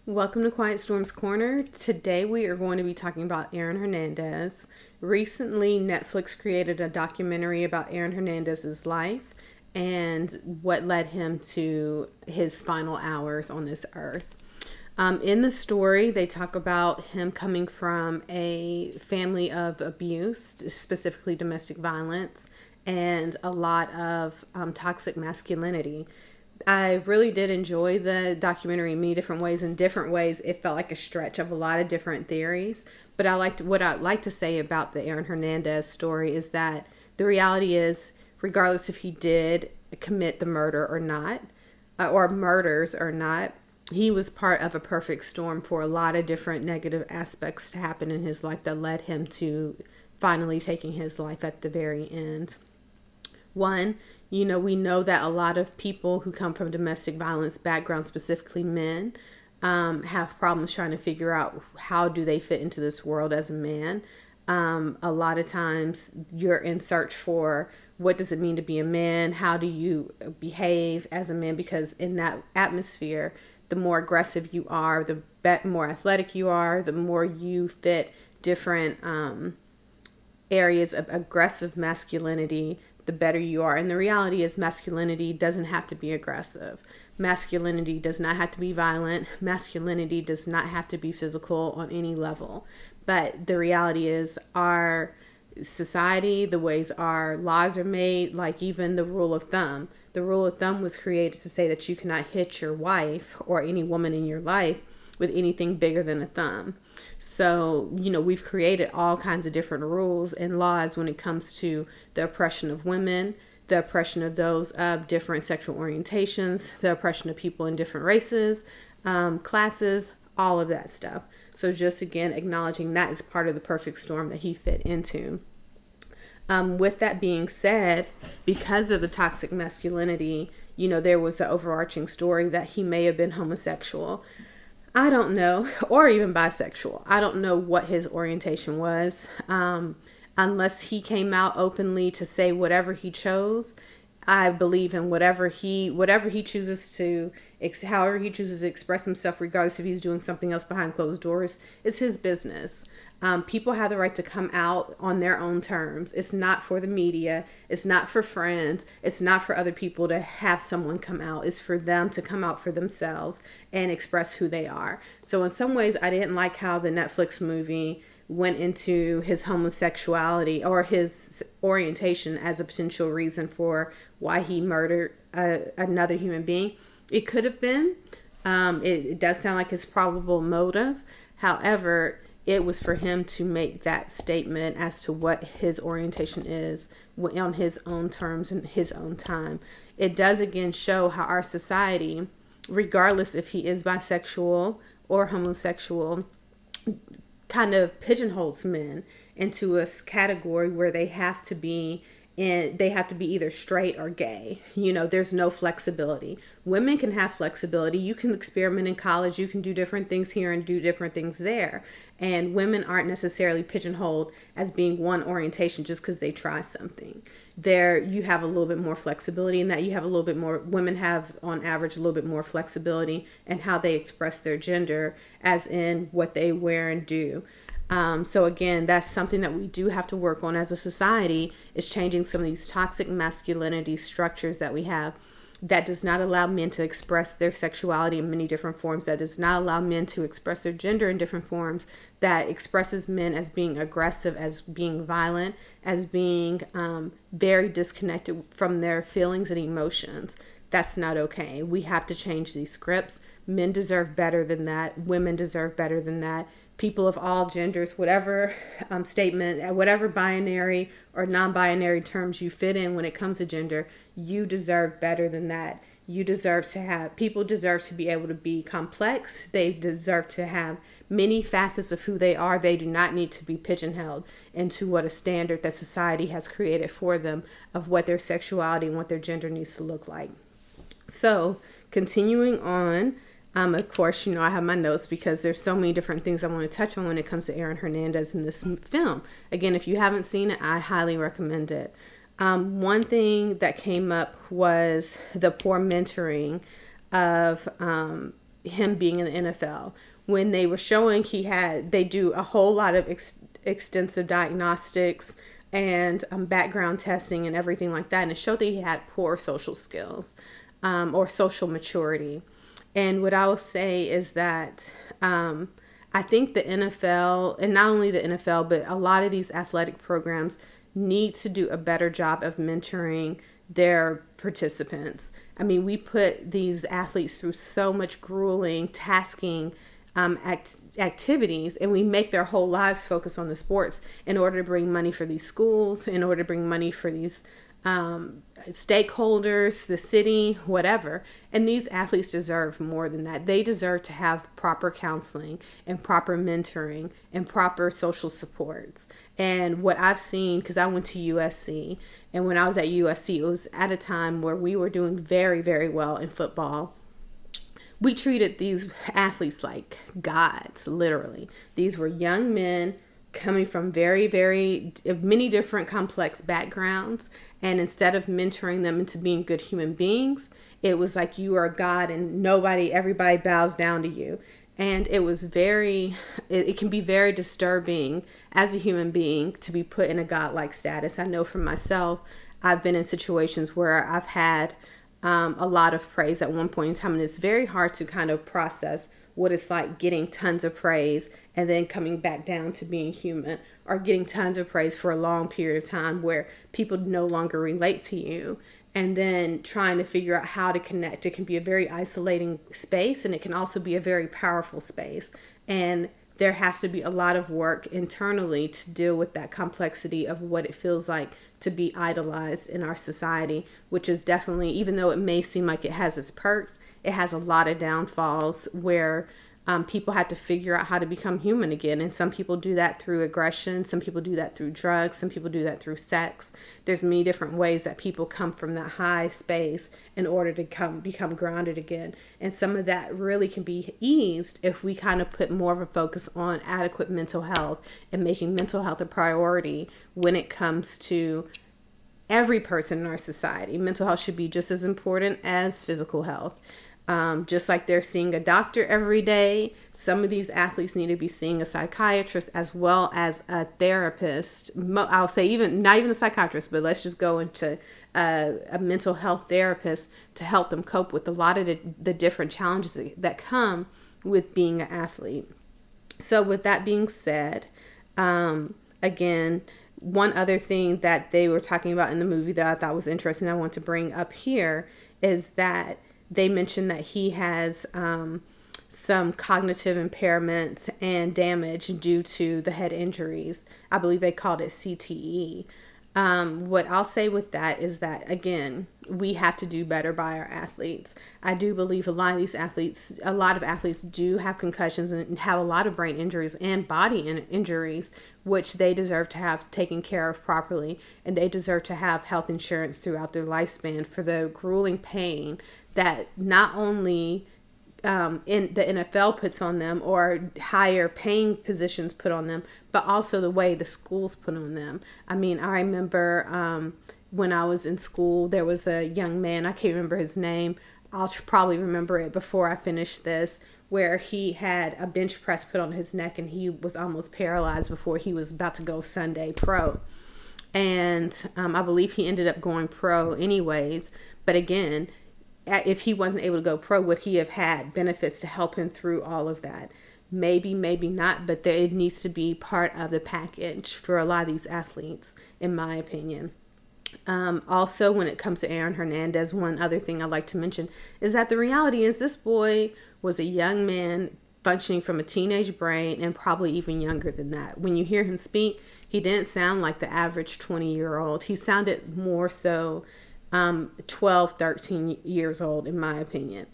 Welcome to Quiet Storm's Corner. Today we are going to be talking about Aaron Hernandez. Recently, Netflix created a documentary about Aaron Hernandez's life and what led him to his final hours on this earth. In the story, they talk about him coming from a family of abuse, specifically domestic violence, and a lot of toxic masculinity. I really did enjoy the documentary in many different ways. In different ways, it felt like a stretch of a lot of different theories. But what I'd like to say about the Aaron Hernandez story is that the reality is, regardless if he did commit the murder or not, or murders or not, he was part of a perfect storm for a lot of different negative aspects to happen in his life that led him to finally taking his life at the very end. One, we know that a lot of people who come from domestic violence backgrounds, specifically men, have problems trying to figure out how do they fit into this world as a man. A lot of times you're in search for what does it mean to be a man? How do you behave as a man? Because in that atmosphere, the more aggressive you are, the more athletic you are, the more you fit different areas of aggressive masculinity, the better you are. And the reality is masculinity doesn't have to be aggressive. Masculinity does not have to be violent. Masculinity does not have to be physical on any level. But the reality is our society, the ways our laws are made, like even the rule of thumb. The rule of thumb was created to say that you cannot hit your wife or any woman in your life with anything bigger than a thumb. So, we've created all kinds of different rules and laws when it comes to the oppression of women, the oppression of those of different sexual orientations, the oppression of people in different races, classes, all of that stuff. So just again, acknowledging that is part of the perfect storm that he fit into. With that being said, because of the toxic masculinity, there was an overarching story that he may have been homosexual. I don't know, or even bisexual. I don't know what his orientation was, unless he came out openly to say whatever he chose. I believe in whatever he chooses to, however he chooses to express himself, regardless if he's doing something else behind closed doors, it's his business. People have the right to come out on their own terms. It's not for the media. It's not for friends. It's not for other people to have someone come out. It's for them to come out for themselves and express who they are. So in some ways, I didn't like how the Netflix movie went into his homosexuality or his orientation as a potential reason for why he murdered another human being. It could have been. It does sound like his probable motive. However, it was for him to make that statement as to what his orientation is on his own terms and his own time. It does again show how our society, regardless if he is bisexual or homosexual, kind of pigeonholes men into a category where they have to be either straight or gay. There's no flexibility. Women can have flexibility. You can experiment in college. You can do different things here and do different things there. And women aren't necessarily pigeonholed as being one orientation just because they try something. There, you have a little bit more flexibility in that. You have a little bit more, women have on average a little bit more flexibility in how they express their gender, as in what they wear and do. So again, that's something that we do have to work on as a society, is changing some of these toxic masculinity structures that we have that does not allow men to express their sexuality in many different forms, that does not allow men to express their gender in different forms, that expresses men as being aggressive, as being violent, as being very disconnected from their feelings and emotions. That's not okay. We have to change these scripts. Men deserve better than that. Women deserve better than that. People of all genders, whatever statement, whatever binary or non-binary terms you fit in when it comes to gender, you deserve better than that. People deserve to be able to be complex. They deserve to have many facets of who they are. They do not need to be pigeonholed into what a standard that society has created for them of what their sexuality and what their gender needs to look like. So continuing on, of course, I have my notes because there's so many different things I want to touch on when it comes to Aaron Hernandez in this film. Again, if you haven't seen it, I highly recommend it. One thing that came up was the poor mentoring of him being in the NFL. When they were showing they do a whole lot of extensive diagnostics and background testing and everything like that. And it showed that he had poor social skills or social maturity. And what I will say is that I think the NFL, and not only the NFL, but a lot of these athletic programs need to do a better job of mentoring their participants. I mean, we put these athletes through so much grueling, tasking activities, and we make their whole lives focus on the sports in order to bring money for these schools, in order to bring money for these stakeholders, the city, whatever. And these athletes deserve more than that. They deserve to have proper counseling and proper mentoring and proper social supports. And what I've seen, because I went to USC, and when I was at USC, it was at a time where we were doing very, very well in football. We treated these athletes like gods, literally. These were young men coming from very, very many different complex backgrounds. And instead of mentoring them into being good human beings, it was like you are a god and everybody bows down to you. And it was it can be very disturbing as a human being to be put in a godlike status. I know for myself, I've been in situations where I've had a lot of praise at one point in time, and it's very hard to kind of process what it's like getting tons of praise and then coming back down to being human, or getting tons of praise for a long period of time where people no longer relate to you, and then trying to figure out how to connect. It can be a very isolating space, and it can also be a very powerful space. And there has to be a lot of work internally to deal with that complexity of what it feels like to be idolized in our society, which is definitely, even though it may seem like it has its perks, it has a lot of downfalls where people have to figure out how to become human again. And some people do that through aggression. Some people do that through drugs. Some people do that through sex. There's many different ways that people come from that high space in order to become grounded again. And some of that really can be eased if we kind of put more of a focus on adequate mental health and making mental health a priority when it comes to every person in our society. Mental health should be just as important as physical health. Just like they're seeing a doctor every day, some of these athletes need to be seeing a psychiatrist as well as a therapist. I'll say not even a psychiatrist, but let's just go into a mental health therapist to help them cope with a lot of the different challenges that come with being an athlete. So with that being said, again, one other thing that they were talking about in the movie that I thought was interesting, I want to bring up here, is that they mentioned that he has some cognitive impairments and damage due to the head injuries. I believe they called it CTE. What I'll say with that is that, again, we have to do better by our athletes. I do believe a lot of athletes do have concussions and have a lot of brain injuries and body injuries, which they deserve to have taken care of properly. And they deserve to have health insurance throughout their lifespan for the grueling pain that not only in the NFL puts on them, or higher paying positions put on them, but also the way the schools put on them. I mean, I remember when I was in school, there was a young man, I can't remember his name, I'll probably remember it before I finish this, where he had a bench press put on his neck and he was almost paralyzed before he was about to go Sunday pro. And I believe he ended up going pro anyways. But again, if he wasn't able to go pro, would he have had benefits to help him through all of that? Maybe, maybe not, but it needs to be part of the package for a lot of these athletes, in my opinion. Also, when it comes to Aaron Hernandez, one other thing I'd like to mention is that the reality is this boy was a young man functioning from a teenage brain, and probably even younger than that. When you hear him speak, he didn't sound like the average 20-year-old. He sounded more so 12, 13 years old, in my opinion.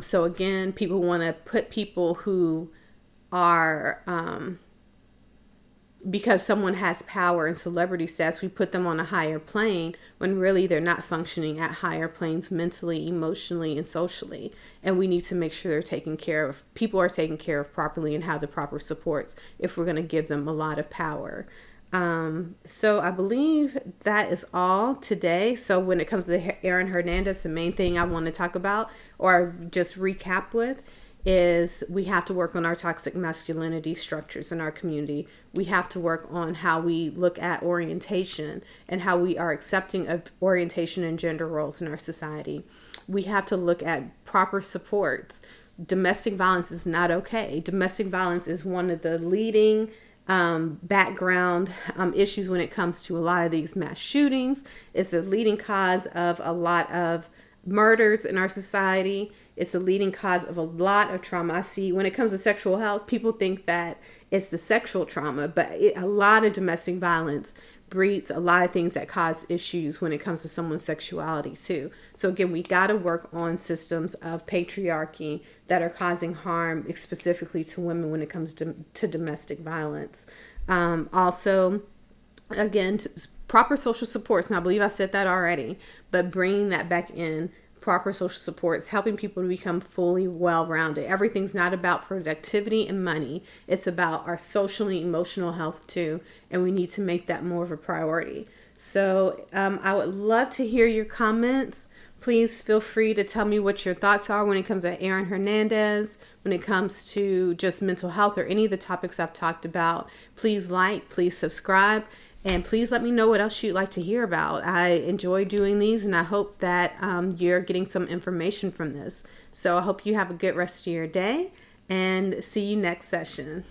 So again, people want to put people who are, because someone has power and celebrity status, we put them on a higher plane when really they're not functioning at higher planes mentally, emotionally, and socially. And we need to make sure people are taken care of properly and have the proper supports if we're going to give them a lot of power. So I believe that is all today. So when it comes to Aaron Hernandez, the main thing I want to talk about or just recap with is we have to work on our toxic masculinity structures in our community. We have to work on how we look at orientation and how we are accepting of orientation and gender roles in our society. We have to look at proper supports. Domestic violence is not okay. Domestic violence is one of the leading background issues when it comes to a lot of these mass shootings. It's a leading cause of a lot of murders in our society. It's a leading cause of a lot of trauma. I see when it comes to sexual health, people think that it's the sexual trauma, but a lot of domestic violence breeds a lot of things that cause issues when it comes to someone's sexuality too. So again, we got to work on systems of patriarchy that are causing harm specifically to women when it comes to domestic violence. Also, again, proper social supports, and I believe I said that already, but bringing that back in, proper social supports, helping people to become fully well-rounded. Everything's not about productivity and money. It's about our social and emotional health too, and we need to make that more of a priority. So I would love to hear your comments. Please feel free to tell me what your thoughts are when it comes to Aaron Hernandez, when it comes to just mental health or any of the topics I've talked about. Please like, please subscribe, and please let me know what else you'd like to hear about. I enjoy doing these, and I hope that you're getting some information from this. So I hope you have a good rest of your day, and see you next session.